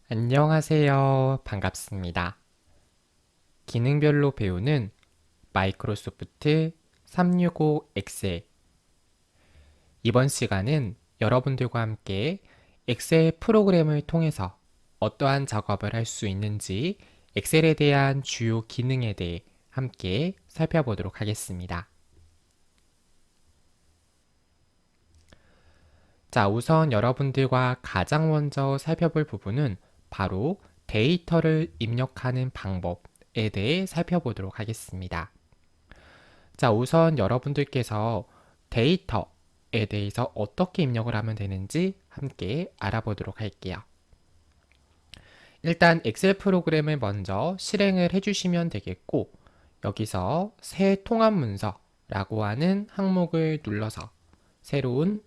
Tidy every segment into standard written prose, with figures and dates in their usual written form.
안녕하세요. 반갑습니다. 기능별로 배우는 마이크로소프트 365 엑셀. 이번 시간은 여러분들과 함께 엑셀 프로그램을 통해서 어떠한 작업을 할 수 있는지 엑셀에 대한 주요 기능에 대해 함께 살펴보도록 하겠습니다. 자, 우선 여러분들과 가장 먼저 살펴볼 부분은 바로 데이터를 입력하는 방법에 대해 살펴보도록 하겠습니다. 자, 우선 여러분들께서 데이터에 대해서 어떻게 입력을 하면 되는지 함께 알아보도록 할게요. 일단 엑셀 프로그램을 먼저 실행을 해주시면 되겠고, 여기서 새 통합 문서라고 하는 항목을 눌러서 새로운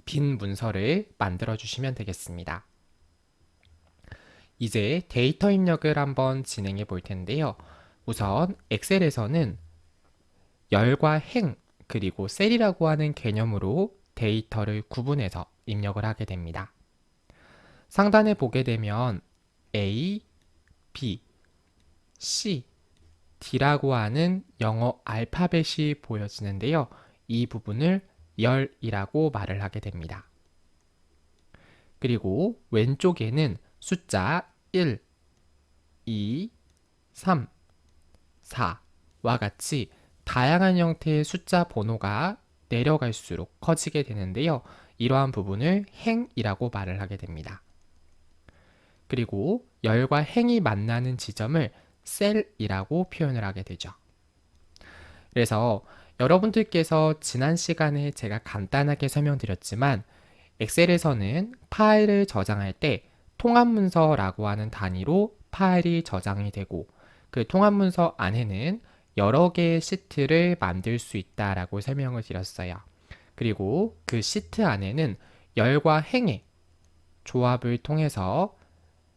빈 문서를 만들어 주시면 되겠습니다. 이제 데이터 입력을 한번 진행해 볼 텐데요. 우선 엑셀에서는 열과 행 그리고 셀이라고 하는 개념으로 데이터를 구분해서 입력을 하게 됩니다. 상단에 보게 되면 A, B, C, D라고 하는 영어 알파벳이 보여지는데요. 이 부분을 열이라고 말을 하게 됩니다. 그리고 왼쪽에는 숫자 1, 2, 3, 4와 같이 다양한 형태의 숫자 번호가 내려갈수록 커지게 되는데요. 이러한 부분을 행이라고 말을 하게 됩니다. 그리고 열과 행이 만나는 지점을 셀이라고 표현을 하게 되죠. 그래서 여러분들께서 지난 시간에 제가 간단하게 설명드렸지만 엑셀에서는 파일을 저장할 때 통합문서라고 하는 단위로 파일이 저장이 되고 그 통합문서 안에는 여러 개의 시트를 만들 수 있다라고 설명을 드렸어요. 그리고 그 시트 안에는 열과 행의 조합을 통해서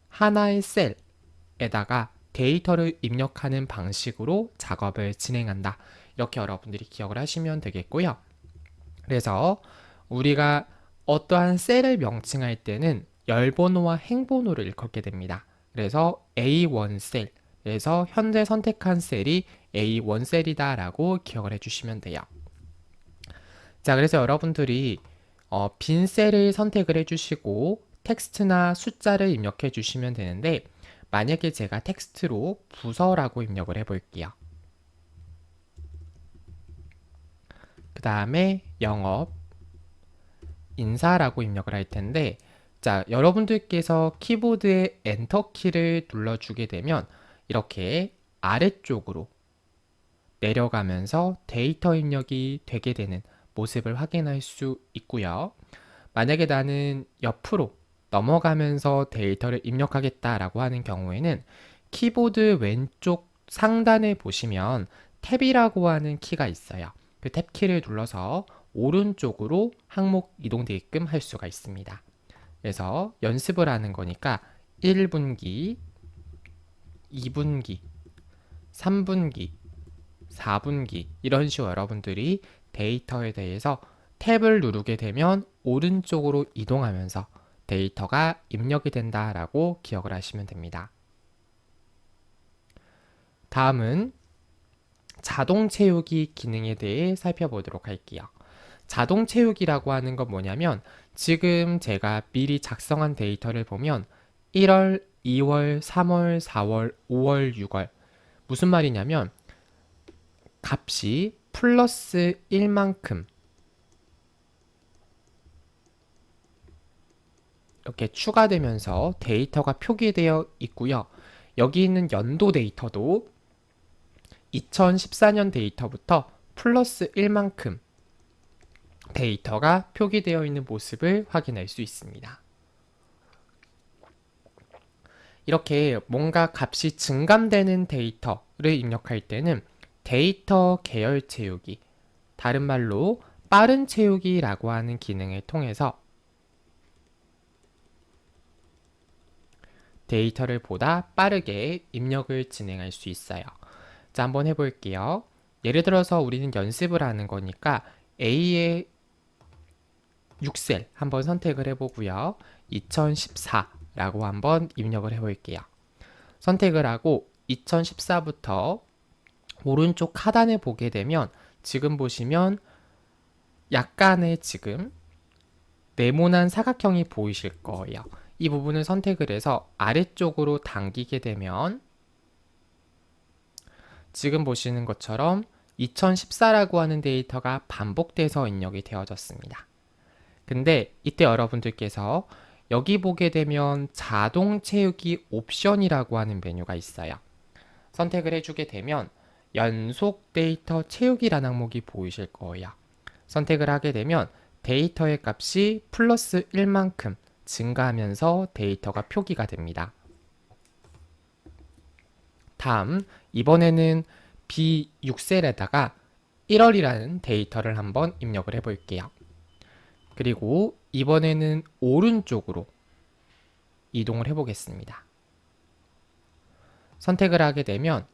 하나의 셀에다가 데이터를 입력하는 방식으로 작업을 진행한다. 이렇게 여러분들이 기억을 하시면 되겠고요. 그래서 우리가 어떠한 셀을 명칭할 때는 열번호와 행번호를 일컫게 됩니다. 그래서 A1 셀에서 현재 선택한 셀이 A1 셀이다 라고 기억을 해주시면 돼요. 자, 그래서 여러분들이 빈 셀을 선택을 해주시고 텍스트나 숫자를 입력해 주시면 되는데 만약에 제가 텍스트로 부서라고 입력을 해볼게요. 그 다음에 영업, 인사라고 입력을 할 텐데 자, 여러분들께서 키보드의 엔터 키를 눌러주게 되면 이렇게 아래쪽으로 내려가면서 데이터 입력이 되게 되는 모습을 확인할 수 있고요. 만약에 나는 옆으로 넘어가면서 데이터를 입력하겠다라고 하는 경우에는 키보드 왼쪽 상단에 보시면 탭이라고 하는 키가 있어요. 그 탭 키를 눌러서 오른쪽으로 항목 이동되게끔 할 수가 있습니다. 그래서 연습을 하는 거니까 1분기, 2분기, 3분기, 4분기 이런 식으로 여러분들이 데이터에 대해서 탭을 누르게 되면 오른쪽으로 이동하면서 데이터가 입력이 된다라고 기억을 하시면 됩니다. 다음은 자동 채우기 기능에 대해 살펴보도록 할게요. 자동 채우기라고 하는 건 뭐냐면 지금 제가 미리 작성한 데이터를 보면 1월, 2월, 3월, 4월, 5월, 6월 무슨 말이냐면 값이 플러스 1만큼 이렇게 추가되면서 데이터가 표기되어 있고요. 여기 있는 연도 데이터도 2014년 데이터부터 플러스 1만큼 데이터가 표기되어 있는 모습을 확인할 수 있습니다. 이렇게 뭔가 값이 증감되는 데이터를 입력할 때는 데이터 계열 채우기, 다른 말로 빠른 채우기라고 하는 기능을 통해서 데이터를 보다 빠르게 입력을 진행할 수 있어요. 자, 한번 해볼게요. 예를 들어서 우리는 연습을 하는 거니까 A의 6셀 한번 선택을 해보고요. 2014 라고 한번 입력을 해 볼게요. 선택을 하고 2014부터 오른쪽 하단에 보게 되면 지금 보시면 약간의 지금 네모난 사각형이 보이실 거예요. 이 부분을 선택을 해서 아래쪽으로 당기게 되면 지금 보시는 것처럼 2014라고 하는 데이터가 반복돼서 입력이 되어졌습니다. 근데 이때 여러분들께서 여기 보게 되면 자동 채우기 옵션이라고 하는 메뉴가 있어요. 선택을 해주게 되면 연속 데이터 채우기라는 항목이 보이실 거예요. 선택을 하게 되면 데이터의 값이 플러스 1만큼 증가하면서 데이터가 표기가 됩니다. 다음, 이번에는 B6셀에다가 1월이라는 데이터를 한번 입력을 해 볼게요. 그리고 이번에는 오른쪽으로 이동을 해 보겠습니다. 선택을 하게 되면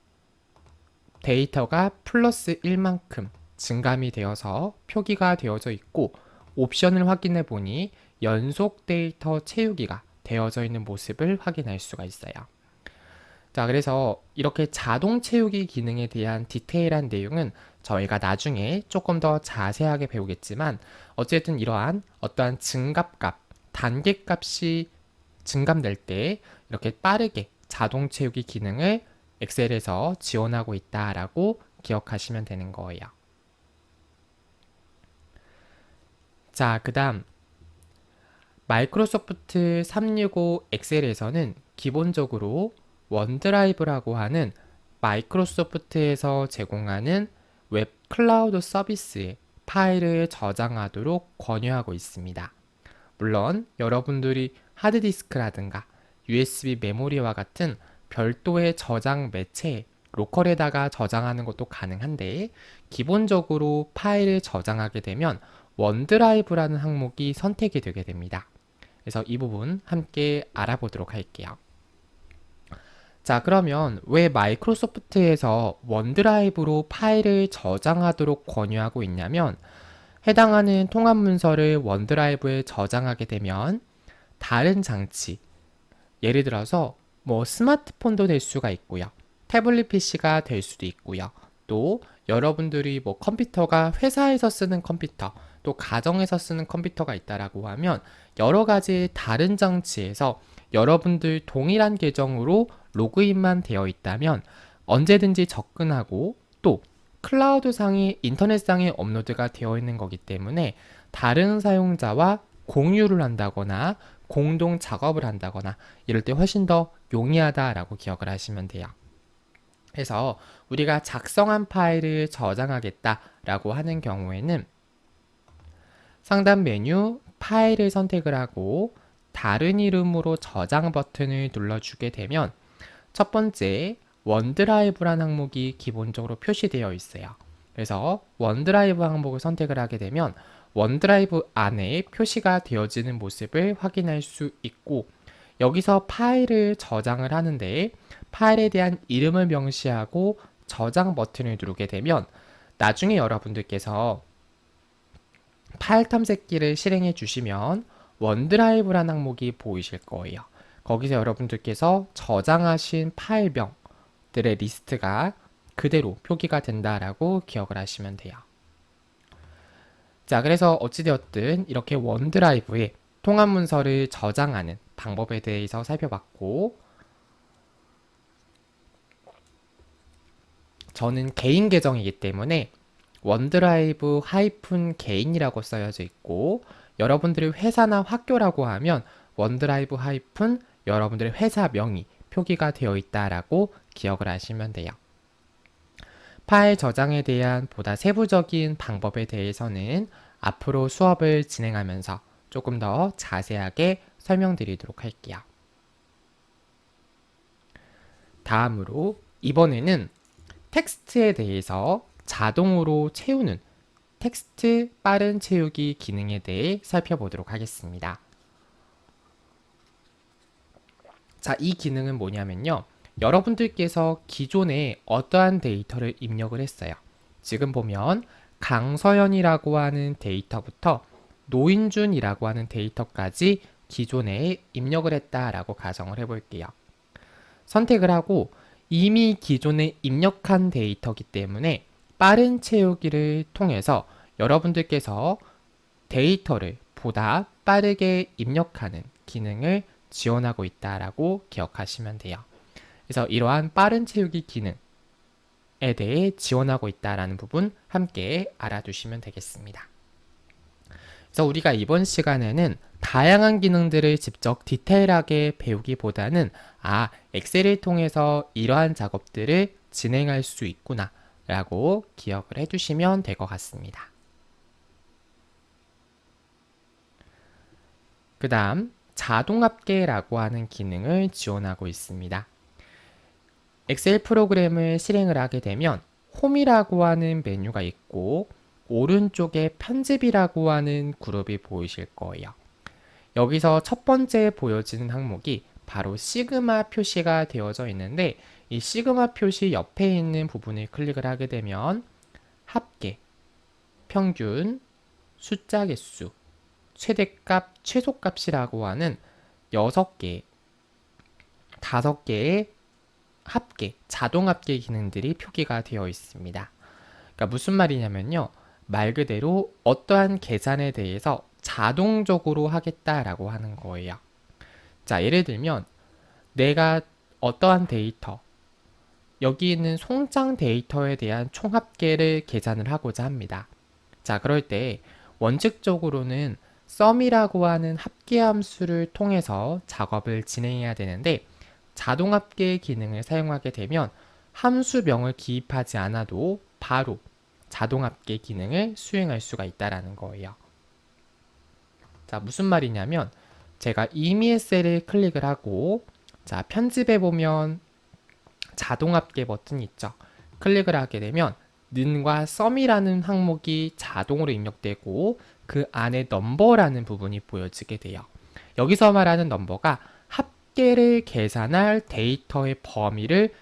데이터가 플러스 1만큼 증감이 되어서 표기가 되어져 있고 옵션을 확인해 보니 연속 데이터 채우기가 되어져 있는 모습을 확인할 수가 있어요. 자, 그래서 이렇게 자동 채우기 기능에 대한 디테일한 내용은 저희가 나중에 조금 더 자세하게 배우겠지만 어쨌든 이러한 어떠한 증갑값, 단계값이 증감될 때 이렇게 빠르게 자동 채우기 기능을 엑셀에서 지원하고 있다라고 기억하시면 되는 거예요. 자, 그 다음 마이크로소프트 365 엑셀에서는 기본적으로 원드라이브라고 하는 마이크로소프트에서 제공하는 웹 클라우드 서비스에 파일을 저장하도록 권유하고 있습니다. 물론 여러분들이 하드디스크라든가 USB 메모리와 같은 별도의 저장 매체 로컬에다가 저장하는 것도 가능한데 기본적으로 파일을 저장하게 되면 원드라이브라는 항목이 선택이 되게 됩니다. 그래서 이 부분 함께 알아보도록 할게요. 자, 그러면 왜 마이크로소프트에서 원드라이브로 파일을 저장하도록 권유하고 있냐면 해당하는 통합 문서를 원드라이브에 저장하게 되면 다른 장치, 예를 들어서 뭐 스마트폰도 될 수가 있고요. 태블릿 PC가 될 수도 있고요. 또 여러분들이 뭐 컴퓨터가 회사에서 쓰는 컴퓨터, 또 가정에서 쓰는 컴퓨터가 있다라고 하면 여러 가지 다른 장치에서 여러분들 동일한 계정으로 로그인만 되어 있다면 언제든지 접근하고 또 클라우드상의 인터넷상에 업로드가 되어 있는 거기 때문에 다른 사용자와 공유를 한다거나 공동 작업을 한다거나 이럴 때 훨씬 더 용이하다라고 기억을 하시면 돼요. 그래서 우리가 작성한 파일을 저장하겠다라고 하는 경우에는 상단 메뉴 파일을 선택을 하고 다른 이름으로 저장 버튼을 눌러주게 되면 첫 번째 원드라이브라는 항목이 기본적으로 표시되어 있어요. 그래서 원드라이브 항목을 선택을 하게 되면 원드라이브 안에 표시가 되어지는 모습을 확인할 수 있고 여기서 파일을 저장을 하는데 파일에 대한 이름을 명시하고 저장 버튼을 누르게 되면 나중에 여러분들께서 파일 탐색기를 실행해 주시면 원드라이브라는 항목이 보이실 거예요. 거기서 여러분들께서 저장하신 파일명들의 리스트가 그대로 표기가 된다라고 기억을 하시면 돼요. 자, 그래서 어찌되었든 이렇게 원드라이브에 통합 문서를 저장하는 방법에 대해서 살펴봤고 저는 개인 계정이기 때문에 원드라이브 하이픈 개인이라고 써여져 있고 여러분들이 회사나 학교라고 하면 원드라이브 하이픈 여러분들의 회사명이 표기가 되어 있다라고 기억을 하시면 돼요. 파일 저장에 대한 보다 세부적인 방법에 대해서는 앞으로 수업을 진행하면서 조금 더 자세하게 설명드리도록 할게요. 다음으로 이번에는 텍스트에 대해서 자동으로 채우는 텍스트 빠른 채우기 기능에 대해 살펴보도록 하겠습니다. 자, 이 기능은 뭐냐면요. 여러분들께서 기존에 어떠한 데이터를 입력을 했어요. 지금 보면 강서연이라고 하는 데이터부터 노인준이라고 하는 데이터까지 기존에 입력을 했다라고 가정을 해볼게요. 선택을 하고 이미 기존에 입력한 데이터이기 때문에 빠른 채우기를 통해서 여러분들께서 데이터를 보다 빠르게 입력하는 기능을 지원하고 있다라고 기억하시면 돼요. 그래서 이러한 빠른 채우기 기능에 대해 지원하고 있다라는 부분 함께 알아두시면 되겠습니다. 그래서 우리가 이번 시간에는 다양한 기능들을 직접 디테일하게 배우기보다는 엑셀을 통해서 이러한 작업들을 진행할 수 있구나 라고 기억을 해두시면 될 것 같습니다. 그 다음 자동합계라고 하는 기능을 지원하고 있습니다. 엑셀 프로그램을 실행을 하게 되면 홈이라고 하는 메뉴가 있고 오른쪽에 편집이라고 하는 그룹이 보이실 거예요. 여기서 첫 번째 보여지는 항목이 바로 시그마 표시가 되어져 있는데 이 시그마 표시 옆에 있는 부분을 클릭을 하게 되면 합계, 평균, 숫자 개수, 최대값, 최소값이라고 하는 6개, 5개의 합계, 자동 합계 기능들이 표기가 되어 있습니다. 그러니까 무슨 말이냐면요. 말 그대로 어떠한 계산에 대해서 자동적으로 하겠다라고 하는 거예요. 자, 예를 들면 내가 어떠한 데이터, 여기 있는 송장 데이터에 대한 총합계를 계산을 하고자 합니다. 자, 그럴 때 원칙적으로는 sum이라고 하는 합계 함수를 통해서 작업을 진행해야 되는데 자동합계 기능을 사용하게 되면 함수명을 기입하지 않아도 바로 자동합계 기능을 수행할 수가 있다는 거예요. 자, 무슨 말이냐면 제가 이미의 셀을 클릭을 하고 자, 편집해 보면 자동합계 버튼이 있죠. 클릭을 하게 되면 는과 sum이라는 항목이 자동으로 입력되고 그 안에 넘버라는 부분이 보여지게 돼요. 여기서 말하는 넘버가 합계를 계산할 데이터의 범위를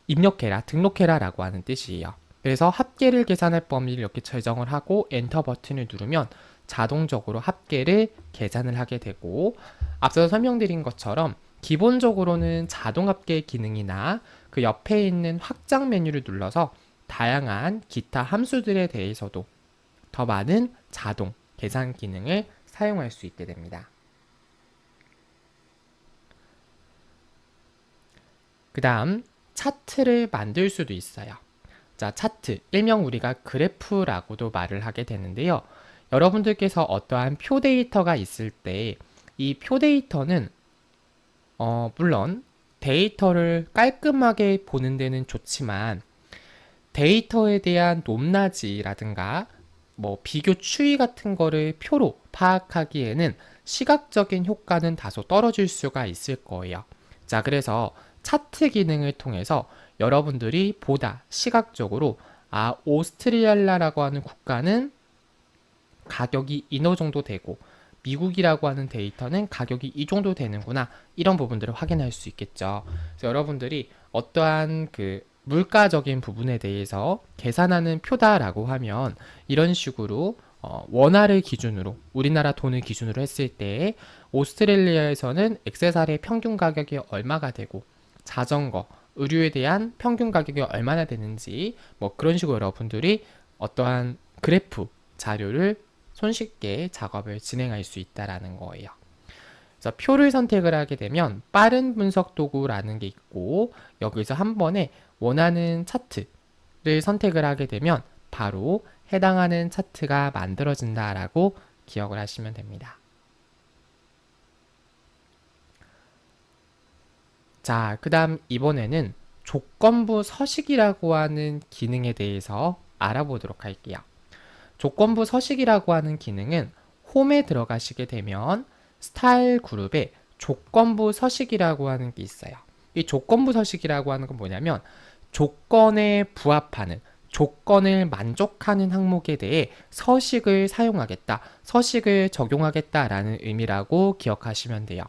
입력해라, 등록해라 라고 하는 뜻이에요. 그래서 합계를 계산할 범위를 이렇게 설정을 하고 엔터 버튼을 누르면 자동적으로 합계를 계산을 하게 되고 앞서 설명드린 것처럼 기본적으로는 자동 합계 기능이나 그 옆에 있는 확장 메뉴를 눌러서 다양한 기타 함수들에 대해서도 더 많은 자동 계산 기능을 사용할 수 있게 됩니다. 그 다음 차트를 만들 수도 있어요. 자, 차트, 일명 우리가 그래프라고도 말을 하게 되는데요. 여러분들께서 어떠한 표 데이터가 있을 때 이 표 데이터는 물론 데이터를 깔끔하게 보는 데는 좋지만 데이터에 대한 높낮이라든가 뭐 비교 추이 같은 거를 표로 파악하기에는 시각적인 효과는 다소 떨어질 수가 있을 거예요. 자, 그래서 차트 기능을 통해서 여러분들이 보다 시각적으로 오스트리알라라고 하는 국가는 가격이 어느 정도 되고 미국이라고 하는 데이터는 가격이 이 정도 되는구나 이런 부분들을 확인할 수 있겠죠. 그래서 여러분들이 어떠한 그 물가적인 부분에 대해서 계산하는 표다라고 하면 이런 식으로 원화를 기준으로 우리나라 돈을 기준으로 했을 때 오스트레일리아에서는 액세서리의 평균 가격이 얼마가 되고 자전거, 의류에 대한 평균 가격이 얼마나 되는지 뭐 그런 식으로 여러분들이 어떠한 그래프 자료를 손쉽게 작업을 진행할 수 있다라는 거예요. 그래서 표를 선택을 하게 되면 빠른 분석 도구라는 게 있고 여기서 한 번에 원하는 차트를 선택을 하게 되면 바로 해당하는 차트가 만들어진다라고 기억을 하시면 됩니다. 자, 그 다음 이번에는 조건부 서식이라고 하는 기능에 대해서 알아보도록 할게요. 조건부 서식이라고 하는 기능은 홈에 들어가시게 되면 스타일 그룹에 조건부 서식이라고 하는 게 있어요. 이 조건부 서식이라고 하는 건 뭐냐면 조건에 부합하는 조건을 만족하는 항목에 대해 서식을 사용하겠다, 서식을 적용하겠다라는 의미라고 기억하시면 돼요.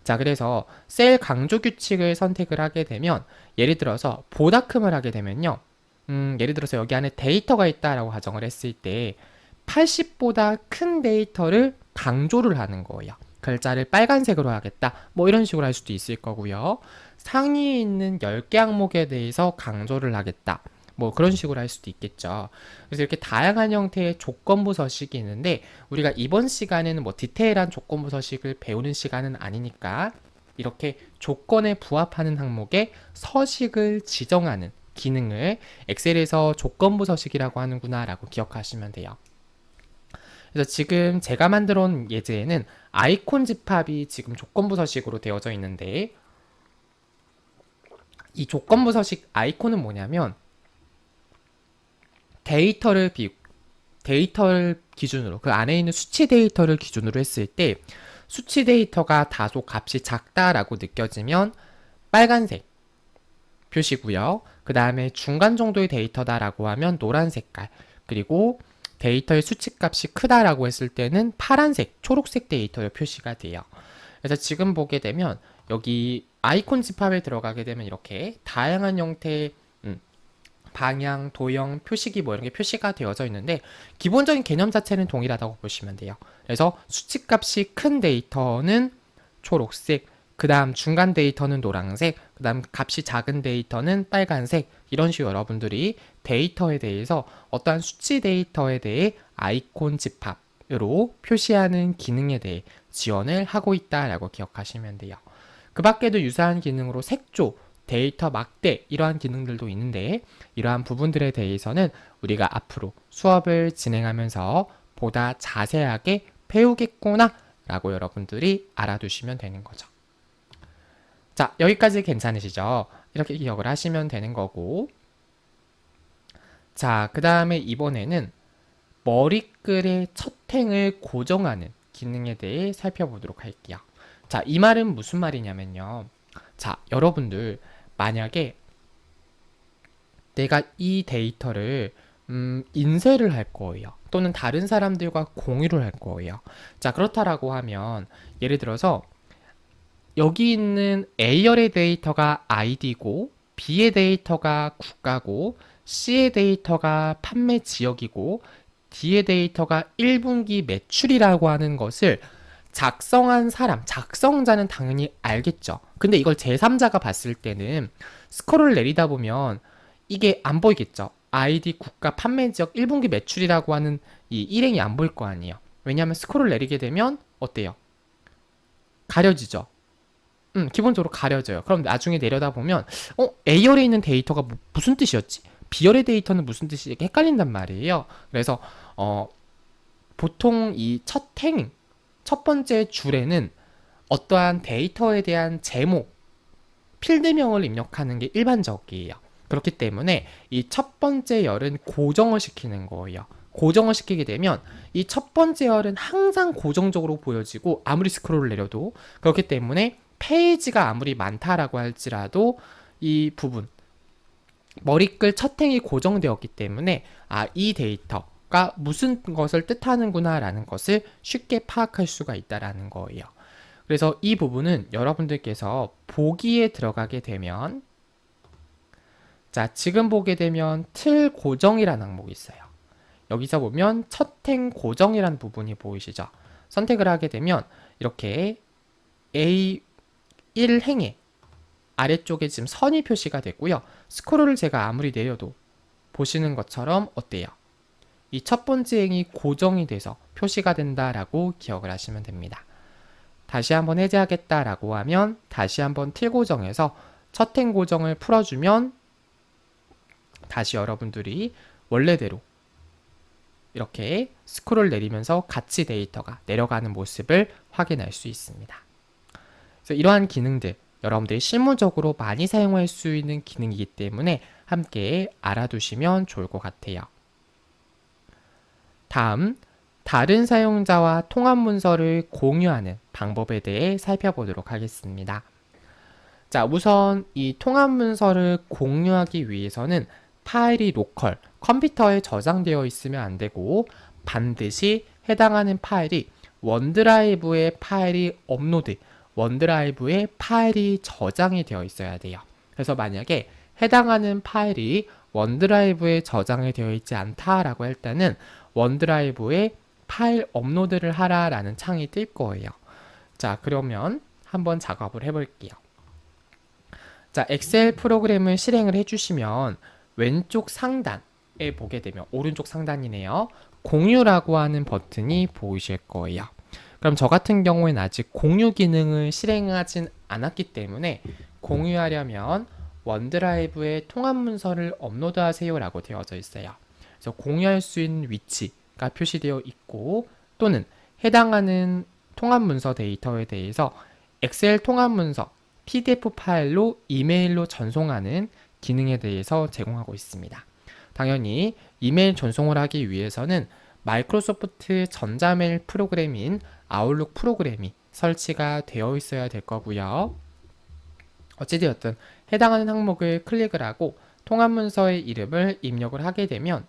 자, 그래서 셀 강조 규칙을 선택을 하게 되면 예를 들어서 보다큼을 하게 되면요. 예를 들어서 여기 안에 데이터가 있다라고 가정을 했을 때 80보다 큰 데이터를 강조를 하는 거예요. 글자를 빨간색으로 하겠다. 뭐 이런 식으로 할 수도 있을 거고요. 상위에 있는 10개 항목에 대해서 강조를 하겠다. 뭐 그런 식으로 할 수도 있겠죠. 그래서 이렇게 다양한 형태의 조건부 서식이 있는데 우리가 이번 시간에는 뭐 디테일한 조건부 서식을 배우는 시간은 아니니까 이렇게 조건에 부합하는 항목에 서식을 지정하는 기능을 엑셀에서 조건부 서식이라고 하는구나 라고 기억하시면 돼요. 그래서 지금 제가 만들어 온 예제에는 아이콘 집합이 지금 조건부 서식으로 되어져 있는데 이 조건부 서식 아이콘은 뭐냐면 데이터를 기준으로 그 안에 있는 수치 데이터를 기준으로 했을 때 수치 데이터가 다소 값이 작다라고 느껴지면 빨간색 표시고요. 그 다음에 중간 정도의 데이터다라고 하면 노란 색깔, 그리고 데이터의 수치값이 크다라고 했을 때는 파란색, 초록색 데이터의 표시가 돼요. 그래서 지금 보게 되면 여기 아이콘 집합에 들어가게 되면 이렇게 다양한 형태의 방향, 도형, 표시기 뭐 이런 게 표시가 되어져 있는데 기본적인 개념 자체는 동일하다고 보시면 돼요. 그래서 수치값이 큰 데이터는 초록색, 그 다음 중간 데이터는 노란색, 그 다음 값이 작은 데이터는 빨간색, 이런 식으로 여러분들이 데이터에 대해서 어떠한 수치 데이터에 대해 아이콘 집합으로 표시하는 기능에 대해 지원을 하고 있다라고 기억하시면 돼요. 그 밖에도 유사한 기능으로 색조, 데이터 막대 이러한 기능들도 있는데 이러한 부분들에 대해서는 우리가 앞으로 수업을 진행하면서 보다 자세하게 배우겠구나 라고 여러분들이 알아두시면 되는 거죠. 자, 여기까지 괜찮으시죠? 이렇게 기억을 하시면 되는 거고, 자, 그 다음에 이번에는 머리글의 첫행을 고정하는 기능에 대해 살펴보도록 할게요. 자, 이 말은 무슨 말이냐면요. 자, 여러분들 만약에 내가 이 데이터를 인쇄를 할 거예요. 또는 다른 사람들과 공유를 할 거예요. 자, 그렇다라고 하면 예를 들어서 여기 있는 A열의 데이터가 아이디고 B의 데이터가 국가고 C의 데이터가 판매 지역이고 D의 데이터가 1분기 매출이라고 하는 것을 작성한 사람, 작성자는 당연히 알겠죠. 근데 이걸 제3자가 봤을 때는 스크롤을 내리다 보면 이게 안 보이겠죠. 아이디, 국가, 판매 지역, 1분기 매출이라고 하는 이 일행이 안 보일 거 아니에요. 왜냐하면 스크롤을 내리게 되면 어때요? 가려지죠. 기본적으로 가려져요. 그럼 나중에 내려다 보면 A열에 있는 데이터가 무슨 뜻이었지? B열의 데이터는 무슨 뜻이지? 이렇게 헷갈린단 말이에요. 그래서 보통 이 첫 번째 줄에는 어떠한 데이터에 대한 제목, 필드명을 입력하는 게 일반적이에요. 그렇기 때문에 이 첫 번째 열은 고정을 시키는 거예요. 고정을 시키게 되면 이 첫 번째 열은 항상 고정적으로 보여지고 아무리 스크롤을 내려도 그렇기 때문에 페이지가 아무리 많다라고 할지라도 이 부분 머리글 첫 행이 고정되었기 때문에 이 데이터가 무슨 것을 뜻하는구나 라는 것을 쉽게 파악할 수가 있다라는 거예요. 그래서 이 부분은 여러분들께서 보기에 들어가게 되면 자, 지금 보게 되면 틀 고정이라는 항목이 있어요. 여기서 보면 첫 행 고정이라는 부분이 보이시죠? 선택을 하게 되면 이렇게 A1행에 아래쪽에 지금 선이 표시가 됐고요. 스크롤을 제가 아무리 내려도 보시는 것처럼 어때요? 이 첫 번째 행이 고정이 돼서 표시가 된다라고 기억을 하시면 됩니다. 다시 한번 해제하겠다라고 하면 다시 한번 틀 고정해서 첫 행 고정을 풀어주면 다시 여러분들이 원래대로 이렇게 스크롤 내리면서 같이 데이터가 내려가는 모습을 확인할 수 있습니다. 그래서 이러한 기능들 여러분들이 실무적으로 많이 사용할 수 있는 기능이기 때문에 함께 알아두시면 좋을 것 같아요. 다음, 다른 사용자와 통합 문서를 공유하는 방법에 대해 살펴보도록 하겠습니다. 자, 우선 이 통합 문서를 공유하기 위해서는 파일이 로컬, 컴퓨터에 저장되어 있으면 안 되고 반드시 해당하는 파일이 원드라이브에 파일이 업로드, 원드라이브에 파일이 저장이 되어 있어야 돼요. 그래서 만약에 해당하는 파일이 원드라이브에 저장이 되어 있지 않다라고 할 때는 원드라이브에 파일 업로드를 하라라는 창이 뜰 거예요. 자, 그러면 한번 작업을 해볼게요. 자, 엑셀 프로그램을 실행을 해주시면 왼쪽 상단에 보게 되면 오른쪽 상단이네요. 공유라고 하는 버튼이 보이실 거예요. 그럼 저 같은 경우에는 아직 공유 기능을 실행하진 않았기 때문에 공유하려면 원드라이브에 통합 문서를 업로드하세요 라고 되어져 있어요. 그래서 공유할 수 있는 위치가 표시되어 있고 또는 해당하는 통합 문서 데이터에 대해서 엑셀 통합 문서 PDF 파일로 이메일로 전송하는 기능에 대해서 제공하고 있습니다. 당연히 이메일 전송을 하기 위해서는 마이크로소프트 전자메일 프로그램인 아웃룩 프로그램이 설치가 되어 있어야 될 거고요. 어찌되었든 해당하는 항목을 클릭을 하고 통합 문서의 이름을 입력을 하게 되면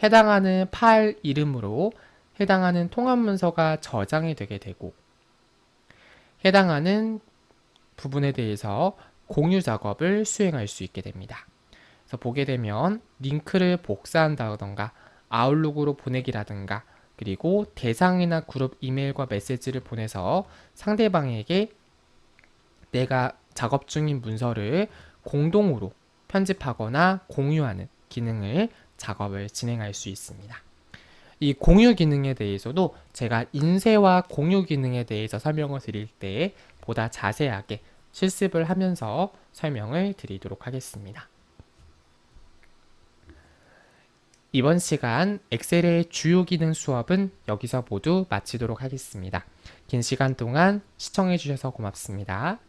해당하는 파일 이름으로 해당하는 통합 문서가 저장이 되게 되고 해당하는 부분에 대해서 공유 작업을 수행할 수 있게 됩니다. 그래서 보게 되면 링크를 복사한다던가 아웃룩으로 보내기라든가 그리고 대상이나 그룹 이메일과 메시지를 보내서 상대방에게 내가 작업 중인 문서를 공동으로 편집하거나 공유하는 기능을 작업을 진행할 수 있습니다. 이 공유 기능에 대해서도 제가 인쇄와 공유 기능에 대해서 설명을 드릴 때 보다 자세하게 실습을 하면서 설명을 드리도록 하겠습니다. 이번 시간 엑셀의 주요 기능 수업은 여기서 모두 마치도록 하겠습니다. 긴 시간 동안 시청해 주셔서 고맙습니다.